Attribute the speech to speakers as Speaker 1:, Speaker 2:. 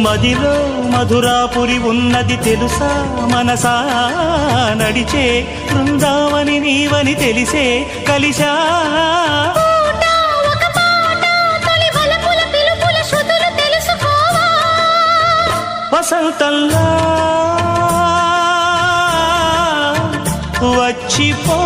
Speaker 1: మదిలో మధురాపురి ఉన్నది తెలుసా మనసా నడిచే బృందావని నీవని తెలిసే కలిసా వసంతంలా వచ్చిపో